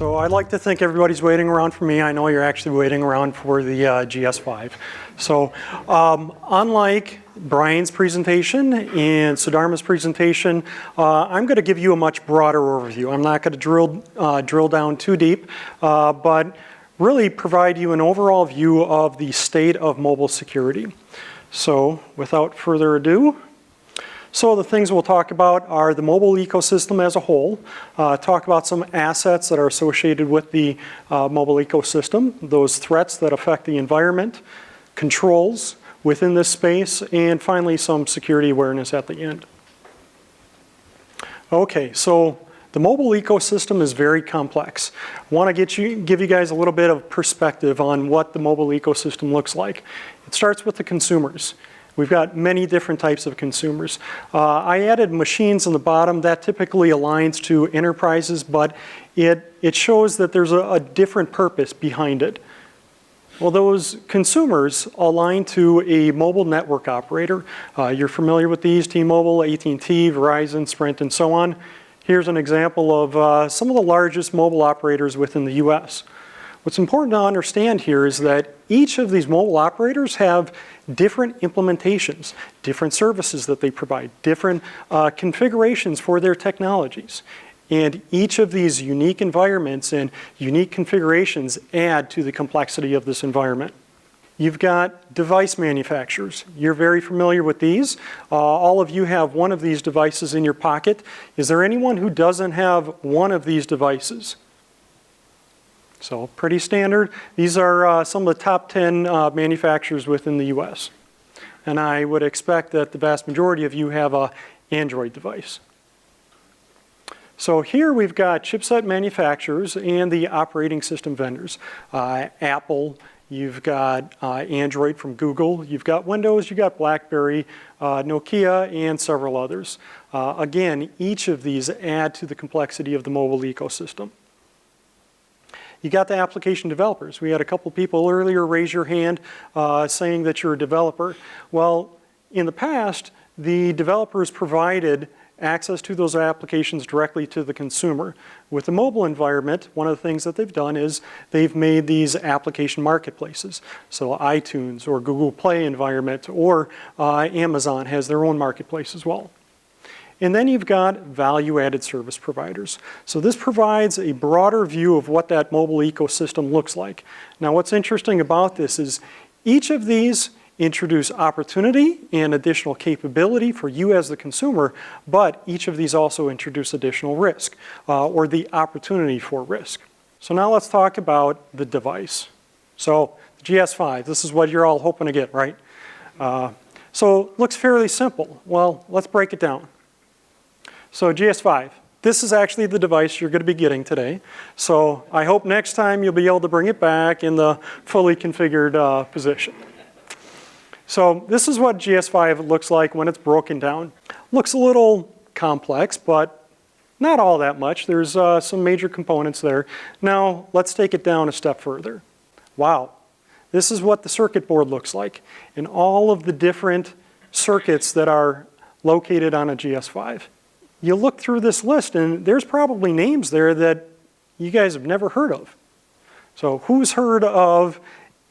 So I'd like to think everybody's waiting around for me. I know you're actually waiting around for the GS5. So unlike Brian's presentation and Sudharma's presentation, I'm going to give you a much broader overview. I'm not going to drill down too deep, but really provide you an overall view of the state of mobile security. So without further ado, so the things we'll talk about are the mobile ecosystem as a whole, talk about some assets that are associated with the mobile ecosystem, those threats that affect the environment, controls within this space, and finally some security awareness at the end. Okay, so the mobile ecosystem is very complex. I want to give you guys a little bit of perspective on what the mobile ecosystem looks like. It starts with the consumers. We've got many different types of consumers. I added machines on the bottom. That typically aligns to enterprises, but it shows that there's a different purpose behind it. Well, those consumers align to a mobile network operator. You're familiar with these, T-Mobile, AT&T, Verizon, Sprint, and so on. Here's an example of some of the largest mobile operators within the US. What's important to understand here is that each of these mobile operators have different implementations, different services that they provide, different configurations for their technologies. And each of these unique environments and unique configurations add to the complexity of this environment. You've got device manufacturers. You're very familiar with these. All of you have one of these devices in your pocket. Is there anyone who doesn't have one of these devices? So pretty standard. These are some of the top 10 manufacturers within the US. And I would expect that the vast majority of you have an Android device. So here we've got chipset manufacturers and the operating system vendors. Apple, you've got Android from Google, you've got Windows, you've got BlackBerry, Nokia, and several others. Again, each of these add to the complexity of the mobile ecosystem. You got the application developers. We had a couple people earlier raise your hand saying that you're a developer. Well, in the past, the developers provided access to those applications directly to the consumer. With the mobile environment, one of the things that they've done is they've made these application marketplaces. So iTunes or Google Play environment or Amazon has their own marketplace as well. And then you've got value-added service providers. So this provides a broader view of what that mobile ecosystem looks like. Now what's interesting about this is each of these introduce opportunity and additional capability for you as the consumer, but each of these also introduce additional risk or the opportunity for risk. So now let's talk about the device. So the GS5, this is what you're all hoping to get, right? So it looks fairly simple. Well, let's break it down. So GS5, this is actually the device you're going to be getting today. So I hope next time you'll be able to bring it back in the fully configured position. So this is what GS5 looks like when it's broken down. Looks a little complex, but not all that much. There's some major components there. Now let's take it down a step further. Wow, this is what the circuit board looks like and all of the different circuits that are located on a GS5. You look through this list and there's probably names there that you guys have never heard of. So who's heard of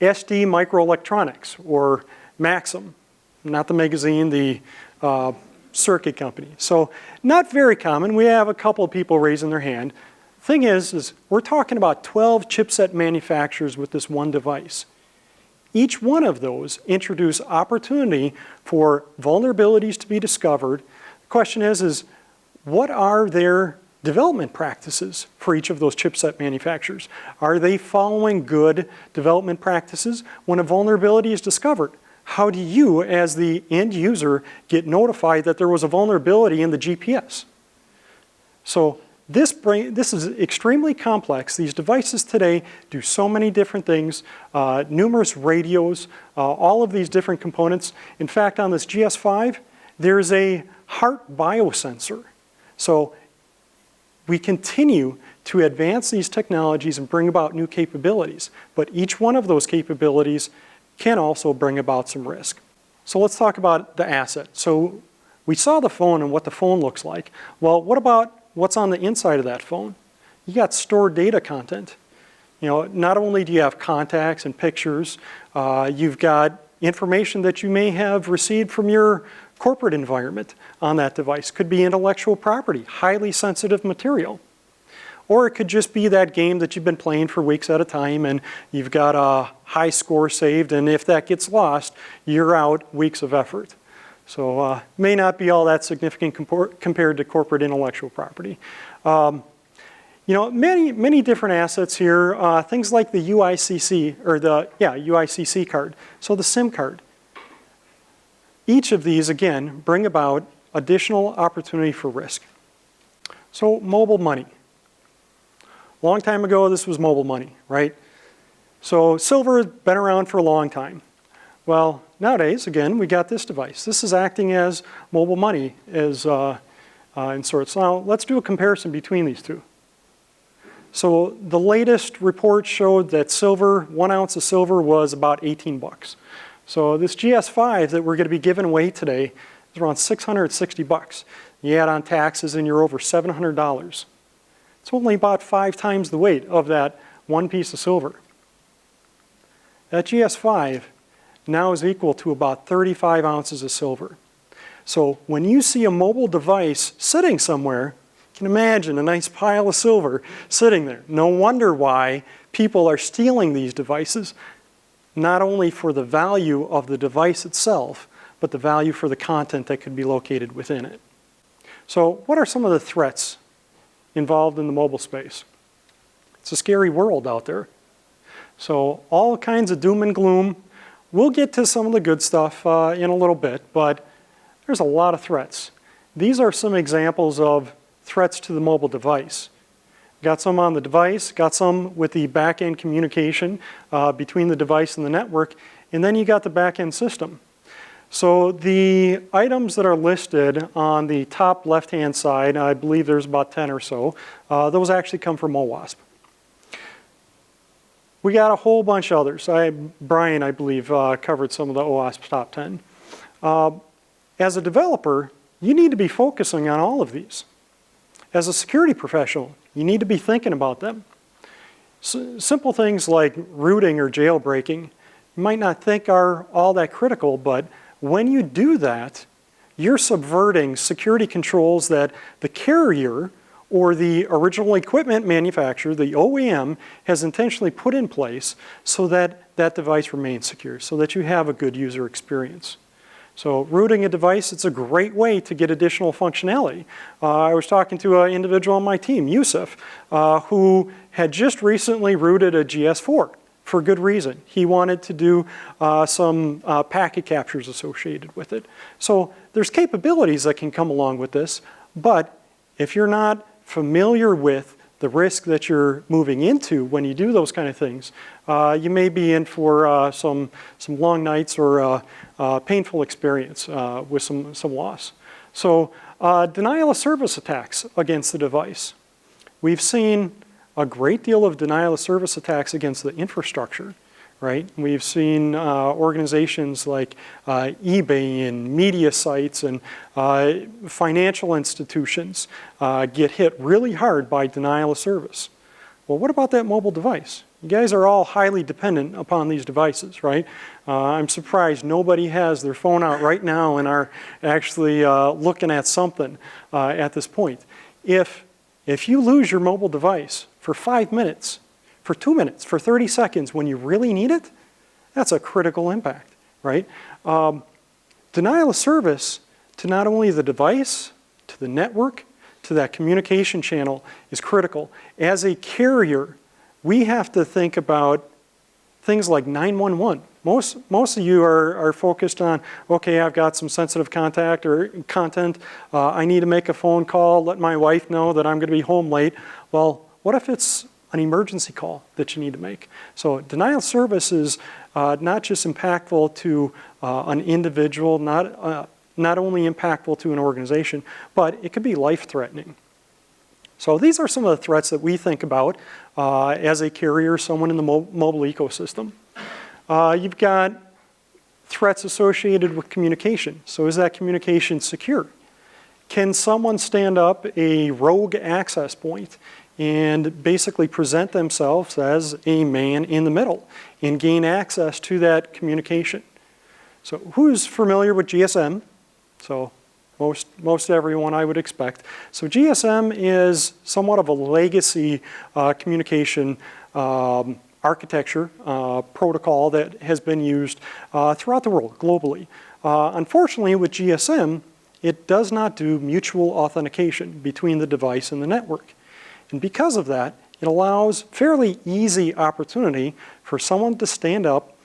SD Microelectronics or Maxim? Not the magazine, the circuit company. So not very common. We have a couple of people raising their hand. Thing is we're talking about 12 chipset manufacturers with this one device. Each one of those introduce opportunity for vulnerabilities to be discovered. The question is what are their development practices for each of those chipset manufacturers? Are they following good development practices? When a vulnerability is discovered, how do you, as the end user, get notified that there was a vulnerability in the GPS? So this is extremely complex. These devices today do so many different things, numerous radios, all of these different components. In fact, on this GS5, there's a heart biosensor. So we continue to advance these technologies and bring about new capabilities, but each one of those capabilities can also bring about some risk. So let's talk about the asset. So we saw the phone and what the phone looks like. Well, what about what's on the inside of that phone? You got stored data content. You know, not only do you have contacts and pictures, you've got information that you may have received from your corporate environment on that device. Could be intellectual property, highly sensitive material. Or it could just be that game that you've been playing for weeks at a time and you've got a high score saved, and if that gets lost, you're out weeks of effort. So may not be all that significant compared to corporate intellectual property. You know, many different assets here, things like the UICC, or the, UICC card, so the SIM card. Each of these, again, bring about additional opportunity for risk. So mobile money. Long time ago, this was mobile money, right? So silver has been around for a long time. Well, nowadays, again, we got this device. This is acting as mobile money as in sorts. Now, let's do a comparison between these two. So the latest report showed that silver, 1 ounce of silver was about 18 bucks. So this GS5 that we're going to be giving away today is around 660 bucks. You add on taxes and you're over $700. It's only about 5 times the weight of that one piece of silver. That GS5 now is equal to about 35 ounces of silver. So when you see a mobile device sitting somewhere, you can imagine a nice pile of silver sitting there. No wonder why people are stealing these devices, not only for the value of the device itself, but the value for the content that could be located within it. So what are some of the threats involved in the mobile space? It's a scary world out there. So all kinds of doom and gloom. We'll get to some of the good stuff in a little bit, but there's a lot of threats. These are some examples of threats to the mobile device. Got some on the device, got some with the back-end communication between the device and the network, and then you got the back-end system. So the items that are listed on the top left-hand side, I believe there's about 10 or so, those actually come from OWASP. We got a whole bunch of others. Brian, I believe, covered some of the OWASP top 10. As a developer, you need to be focusing on all of these. As a security professional, you need to be thinking about them. Simple things like rooting or jailbreaking, you might not think are all that critical, but when you do that, you're subverting security controls that the carrier or the original equipment manufacturer, the OEM, has intentionally put in place so that that device remains secure, so that you have a good user experience. So rooting a device, it's a great way to get additional functionality. I was talking to an individual on my team, Yusuf, who had just recently rooted a GS4 for good reason. He wanted to do some packet captures associated with it. So there's capabilities that can come along with this, but if you're not familiar with the risk that you're moving into when you do those kind of things, you may be in for some long nights or painful experience with some loss. So denial of service attacks against the device. We've seen a great deal of denial of service attacks against the infrastructure, right? We've seen organizations like eBay and media sites and financial institutions get hit really hard by denial of service. Well, what about that mobile device? You guys are all highly dependent upon these devices, right? I'm surprised nobody has their phone out right now and are actually looking at something at this point. If you lose your mobile device for 5 minutes, for 2 minutes, for 30 seconds when you really need it, that's a critical impact, right? Denial of service to not only the device, to the network, to that communication channel is critical. As a carrier, we have to think about things like 911. Most of you are focused on, okay, I've got some sensitive contact or content, I need to make a phone call, let my wife know that I'm going to be home late. Well, what if it's an emergency call that you need to make? So denial of service is not just impactful to an individual, not only impactful to an organization, but it could be life-threatening. So these are some of the threats that we think about as a carrier, someone in the mobile ecosystem. You've got threats associated with communication. So is that communication secure? Can someone stand up a rogue access point and basically present themselves as a man in the middle and gain access to that communication. So who's familiar with GSM? So most everyone, I would expect. So GSM is somewhat of a legacy communication architecture protocol that has been used throughout the world globally. Unfortunately, with GSM, it does not do mutual authentication between the device and the network. And because of that, it allows fairly easy opportunity for someone to stand up,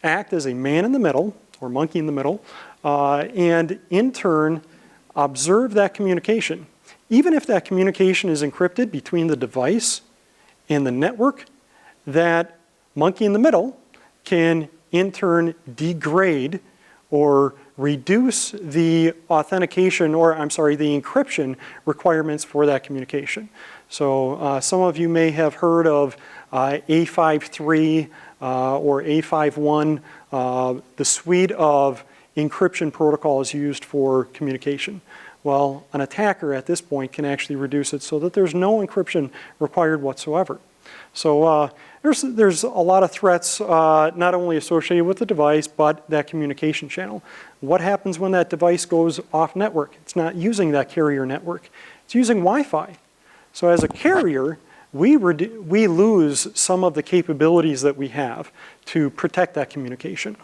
act as a man in the middle, or monkey in the middle, and in turn, observe that communication. Even if that communication is encrypted between the device and the network, that monkey in the middle can in turn degrade or reduce the authentication, or I'm sorry, the encryption requirements for that communication. So some of you may have heard of A53 or A51, the suite of encryption protocols used for communication. Well, an attacker at this point can actually reduce it so that there's no encryption required whatsoever. So there's a lot of threats not only associated with the device, but that communication channel. What happens when that device goes off network? It's not using that carrier network. It's using Wi-Fi. So as a carrier, we lose some of the capabilities that we have to protect that communication.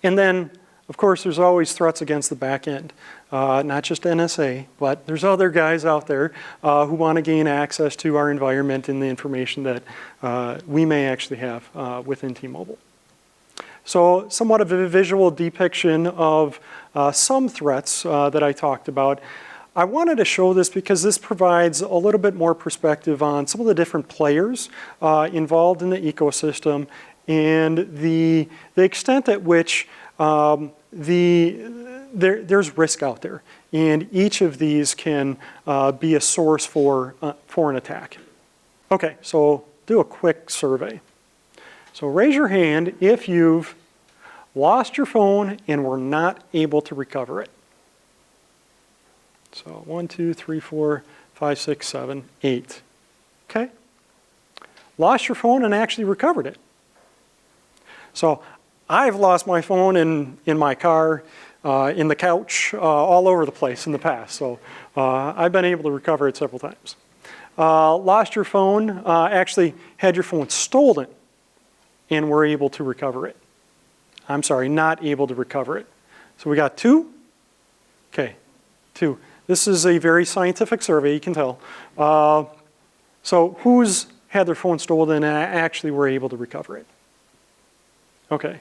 And then, of course, there's always threats against the back end. Not just NSA, but there's other guys out there who want to gain access to our environment and the information that we may actually have within T-Mobile. So somewhat of a visual depiction of some threats that I talked about. I wanted to show this because this provides a little bit more perspective on some of the different players involved in the ecosystem and the extent at which there's risk out there. And each of these can be a source for an attack. Okay, so do a quick survey. So raise your hand if you've lost your phone and were not able to recover it. So 1, 2, 3, 4, 5, 6, 7, 8. Okay? Lost your phone and actually recovered it. So I've lost my phone in my car, in the couch, all over the place in the past. So I've been able to recover it several times. Lost your phone, actually had your phone stolen and were able to recover it. I'm sorry, not able to recover it. So we got 2. Okay, 2. This is a very scientific survey, you can tell. So who's had their phone stolen and actually were able to recover it? Okay,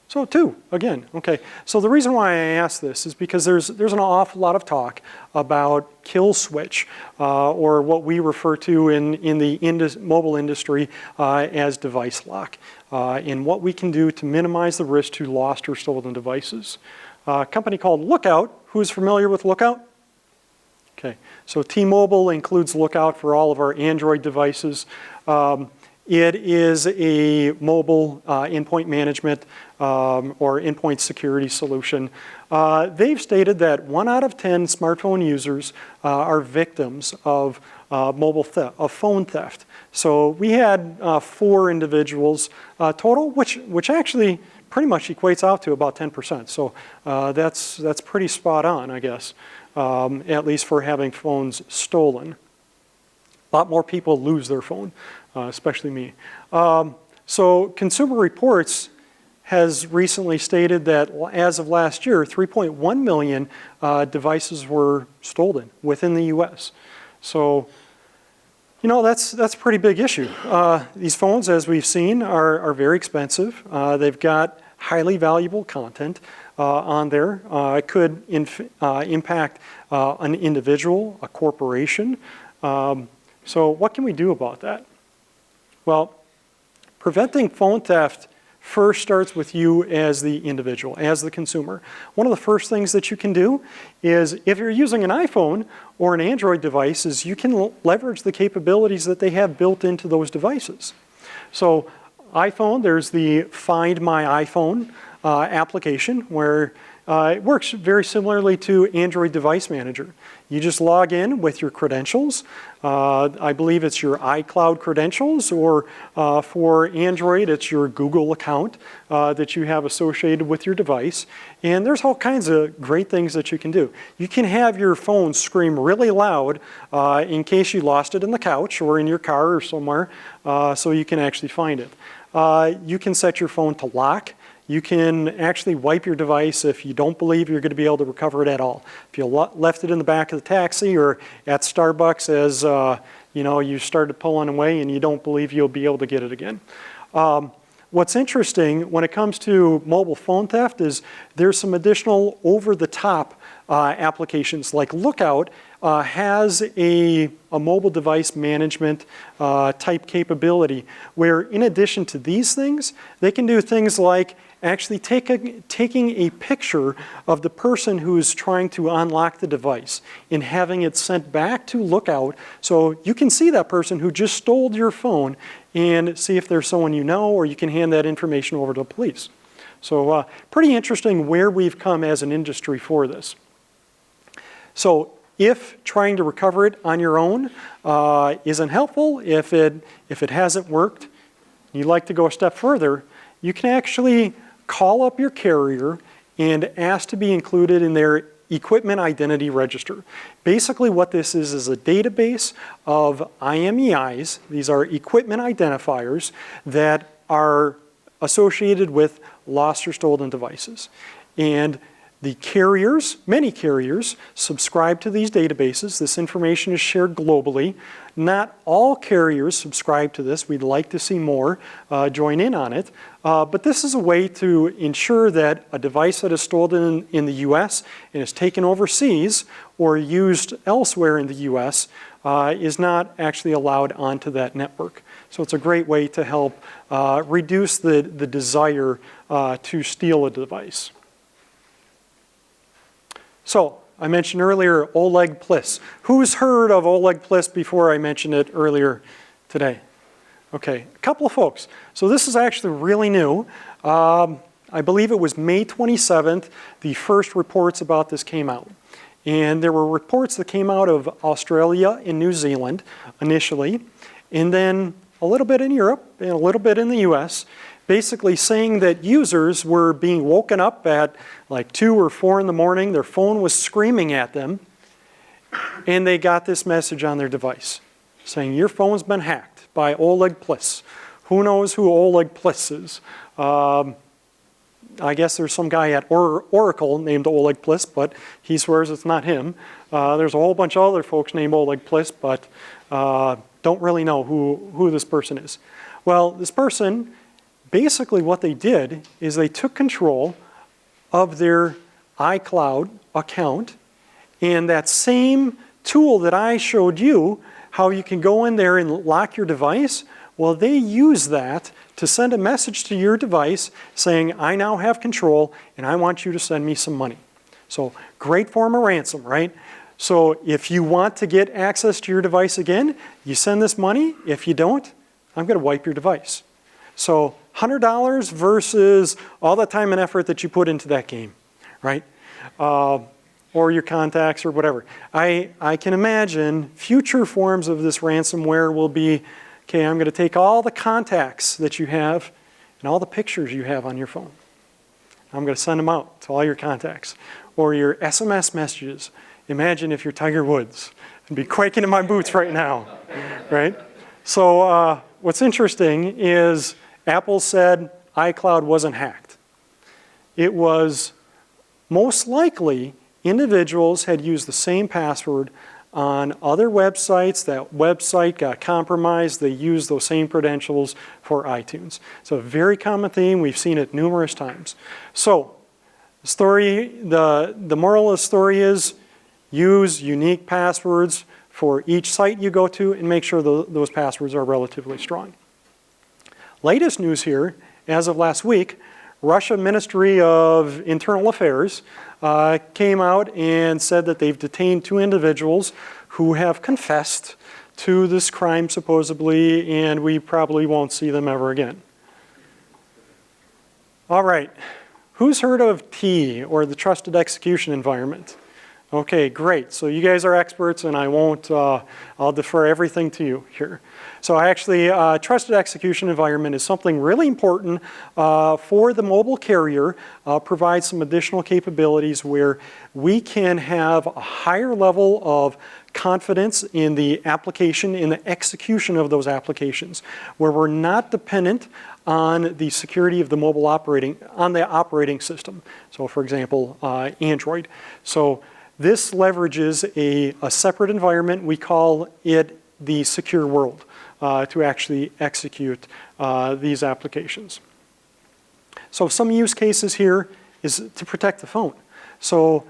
so 2, again, okay. So the reason why I asked this is because there's an awful lot of talk about kill switch, or what we refer to in the mobile industry as device lock, and what we can do to minimize the risk to lost or stolen devices. A company called Lookout, who's familiar with Lookout? Okay, so T-Mobile includes Lookout for all of our Android devices. It is a mobile endpoint management or endpoint security solution. They've stated that 1 out of 10 smartphone users are victims of mobile theft, of phone theft. So we had 4 individuals total, which actually pretty much equates out to about 10%. So that's pretty spot on, I guess, at least for having phones stolen. A lot more people lose their phone, especially me. So Consumer Reports has recently stated that as of last year, 3.1 million devices were stolen within the US. So, you know, that's a pretty big issue. These phones, as we've seen, are very expensive. They've got highly valuable content on there. It could impact an individual, a corporation. So what can we do about that? Well, preventing phone theft first starts with you as the individual, as the consumer. One of the first things that you can do is, if you're using an iPhone or an Android device, is you can leverage the capabilities that they have built into those devices. So iPhone, there's the Find My iPhone application where it works very similarly to Android Device Manager. You just log in with your credentials. I believe it's your iCloud credentials, or for Android, it's your Google account that you have associated with your device. And there's all kinds of great things that you can do. You can have your phone scream really loud in case you lost it in the couch or in your car or somewhere, so you can actually find it. You can set your phone to lock. You can actually wipe your device if you don't believe you're going to be able to recover it at all. If you left it in the back of the taxi or at Starbucks as you started pulling away and you don't believe you'll be able to get it again. What's interesting when it comes to mobile phone theft is there's some additional over-the-top applications. Like Lookout has a mobile device management type capability where, in addition to these things, they can do things like actually taking a picture of the person who's trying to unlock the device and having it sent back to Lookout so you can see that person who just stole your phone and see if there's someone you know, or you can hand that information over to the police. So pretty interesting where we've come as an industry for this. So if trying to recover it on your own isn't helpful, if it hasn't worked, you'd like to go a step further, you can actually call up your carrier and ask to be included in their equipment identity register. Basically what this is a database of IMEIs. These are equipment identifiers that are associated with lost or stolen devices. And the carriers, many carriers, subscribe to these databases. This information is shared globally. Not all carriers subscribe to this. We'd like to see more join in on it. But this is a way to ensure that a device that is stolen in the US and is taken overseas or used elsewhere in the US is not actually allowed onto that network. So it's a great way to help reduce the desire to steal a device. So, I mentioned earlier Oleg Pliss. Who's heard of Oleg Pliss before I mentioned it earlier today? Okay, a couple of folks. So this is actually really new. I believe it was May 27th, the first reports about this came out. And there were reports that came out of Australia and New Zealand initially, and then a little bit in Europe and a little bit in the US, basically saying that users were being woken up at like 2 or 4 in the morning, their phone was screaming at them, and they got this message on their device saying, your phone's been hacked by Oleg Pliss. Who knows who Oleg Pliss is? I guess there's some guy at Oracle named Oleg Pliss, but he swears it's not him. There's a whole bunch of other folks named Oleg Pliss, but don't really know who this person is. Well, this person, basically what they did is they took control of their iCloud account, and that same tool that I showed you, how you can go in there and lock your device, well, they use that to send a message to your device saying, I now have control and I want you to send me some money. So great form of ransom, right? So if you want to get access to your device again, you send this money. If you don't, I'm going to wipe your device. So $100 versus all the time and effort that you put into that game, right? Or your contacts or whatever. I can imagine future forms of this ransomware will be, okay, I'm going to take all the contacts that you have and all the pictures you have on your phone. I'm going to send them out to all your contacts. Or your SMS messages. Imagine if you're Tiger Woods. I'd be quaking in my boots right now, right? So what's interesting is Apple said iCloud wasn't hacked. It was most likely individuals had used the same password on other websites. That website got compromised. They used those same credentials for iTunes. So a very common theme. We've seen it numerous times. So the moral of the story is use unique passwords for each site you go to and make sure those passwords are relatively strong. Latest news here, as of last week, Russia Ministry of Internal Affairs came out and said that they've detained 2 individuals who have confessed to this crime supposedly, and we probably won't see them ever again. All right, Who's heard of T, or the trusted execution environment? Okay, great. So you guys are experts, and I won't, I'll defer everything to you here. So actually, trusted execution environment is something really important for the mobile carrier, provides some additional capabilities where we can have a higher level of confidence in the application, in the execution of those applications, where we're not dependent on the security of the mobile operating system. So for example, Android. So this leverages a separate environment. We call it the secure world to actually execute these applications. So some use cases here is to protect the phone. So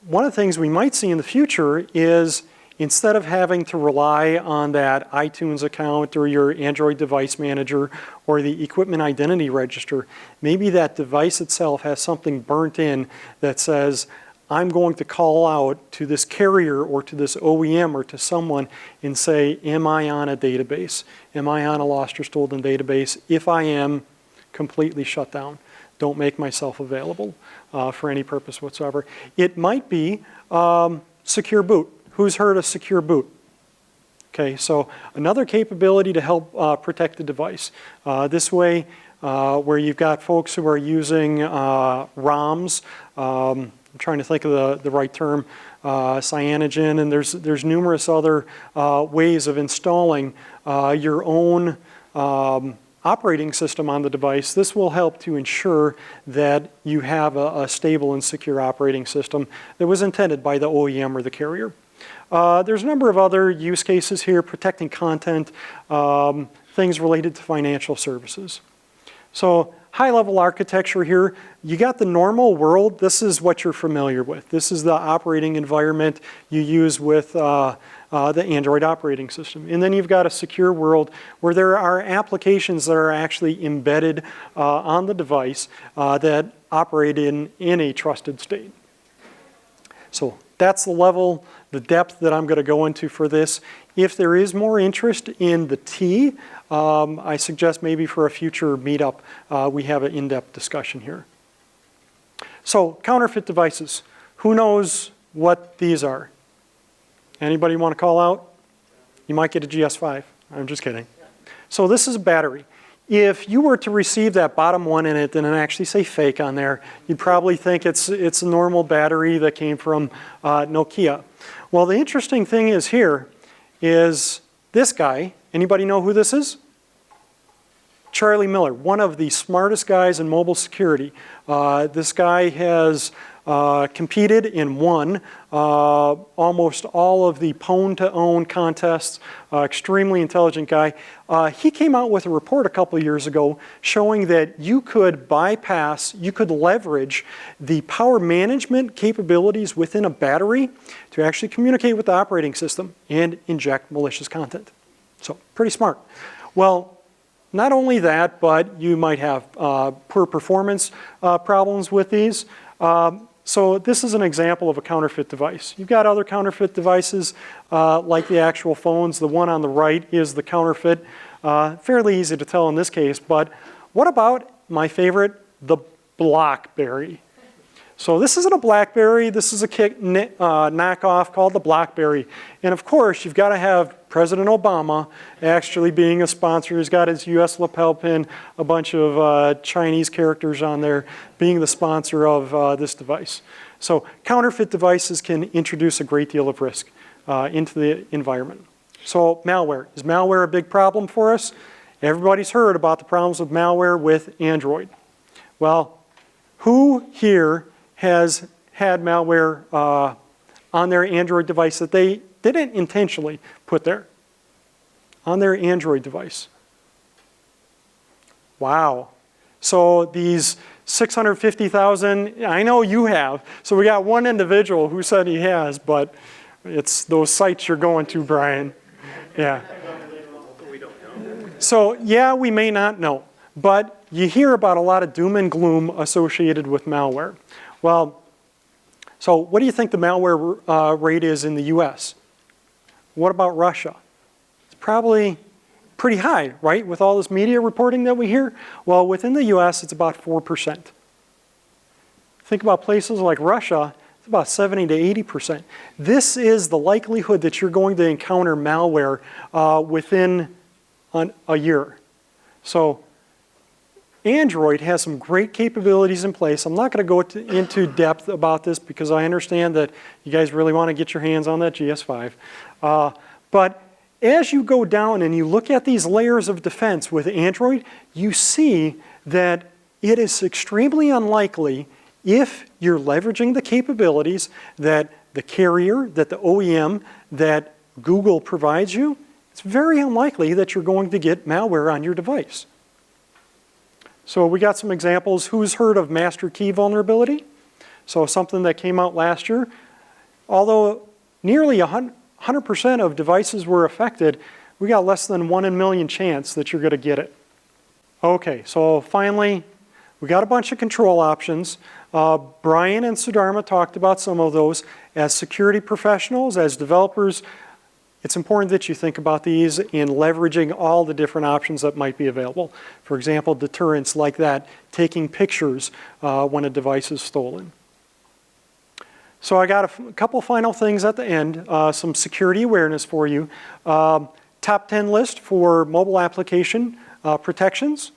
one of the things we might see in the future is instead of having to rely on that iTunes account or your Android device manager or the equipment identity register, maybe that device itself has something burnt in that says, I'm going to call out to this carrier or to this OEM or to someone and say, am I on a database? Am I on a lost or stolen database? If I am, completely shut down. Don't make myself available for any purpose whatsoever. It might be secure boot. Who's heard of secure boot? Okay, so another capability to help protect the device. This way, where you've got folks who are using ROMs, I'm trying to think of the right term, cyanogen, and there's numerous other ways of installing your own operating system on the device. This will help to ensure that you have a stable and secure operating system that was intended by the OEM or the carrier. There's a number of other use cases here, protecting content, things related to financial services. So high-level architecture here, you got the normal world. This is what you're familiar with. This is the operating environment you use with the Android operating system. And then you've got a secure world where there are applications that are actually embedded on the device that operate in a trusted state. So that's the level, the depth that I'm going to go into for this. If there is more interest in the T, I suggest maybe for a future meetup we have an in-depth discussion here. So counterfeit devices. Who knows what these are? Anybody want to call out? You might get a GS5. I'm just kidding. So this is a battery. If you were to receive that bottom one in it and it actually say fake on there, you'd probably think it's a normal battery that came from Nokia. Well, the interesting thing is here is this guy. Anybody know who this is? Charlie Miller, one of the smartest guys in mobile security. This guy has competed and won almost all of the pwn-to-own contests, extremely intelligent guy. He came out with a report a couple of years ago showing that you could bypass, you could leverage the power management capabilities within a battery to actually communicate with the operating system and inject malicious content. So pretty smart. Well, not only that, but you might have poor performance problems with these. So this is an example of a counterfeit device. You've got other counterfeit devices like the actual phones. The one on the right is the counterfeit. Fairly easy to tell in this case, but what about my favorite, the BlackBerry? So this isn't a BlackBerry, this is a knockoff called the BlackBerry. And of course, you've got to have President Obama actually being a sponsor. He's got his US lapel pin, a bunch of Chinese characters on there, being the sponsor of this device. So counterfeit devices can introduce a great deal of risk into the environment. So malware. Is malware a big problem for us? Everybody's heard about the problems with malware with Android. Well, who here has had malware on their Android device that they didn't intentionally put there? On their Android device. Wow. So these 650,000, I know you have. So we got one individual who said he has, but it's those sites you're going to, Brian. Yeah. So yeah, we may not know, but you hear about a lot of doom and gloom associated with malware. Well, so what do you think the malware rate is in the US? What about Russia? It's probably pretty high, right? With all this media reporting that we hear. Well, within the US, it's about 4%. Think about places like Russia, it's about 70 to 80%. This is the likelihood that you're going to encounter malware within a year. So Android has some great capabilities in place. I'm not going to go into depth about this because I understand that you guys really want to get your hands on that GS5. But as you go down and you look at these layers of defense with Android, you see that it is extremely unlikely, if you're leveraging the capabilities that the carrier, that the OEM, that Google provides you, it's very unlikely that you're going to get malware on your device. So we got some examples. Who's heard of master key vulnerability? So something that came out last year. Although nearly 100% of devices were affected, we got less than 1 in a million chance that you're going to get it. Okay, so finally, we got a bunch of control options. Brian and Sudharma talked about some of those. As security professionals, as developers, it's important that you think about these in leveraging all the different options that might be available. For example, deterrence like that, taking pictures when a device is stolen. So I got a couple final things at the end, some security awareness for you. Top 10 list for mobile application protections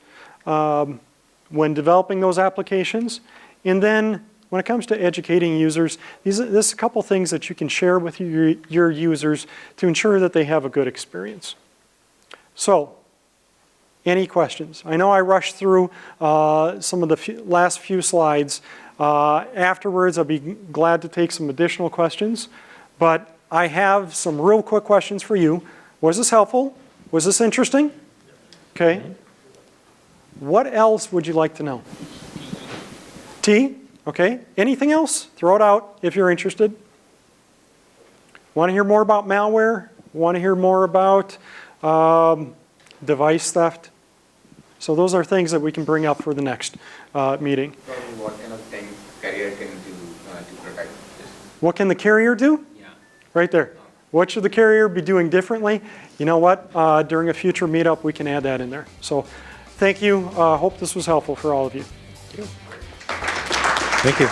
when developing those applications. And then when it comes to educating users, this is a couple things that you can share with your users to ensure that they have a good experience. So, any questions? I know I rushed through some of the last few slides. Afterwards, I'll be glad to take some additional questions. But I have some real quick questions for you. Was this helpful? Was this interesting? Okay. What else would you like to know? T? Okay. Anything else? Throw it out if you're interested. Want to hear more about malware? Want to hear more about device theft? So those are things that we can bring up for the next meeting. What kind of things carrier can do to protect this? What can the carrier do? Yeah. Right there. What should the carrier be doing differently? You know what? During a future meetup, we can add that in there. So thank you. Hope this was helpful for all of you. Thank you.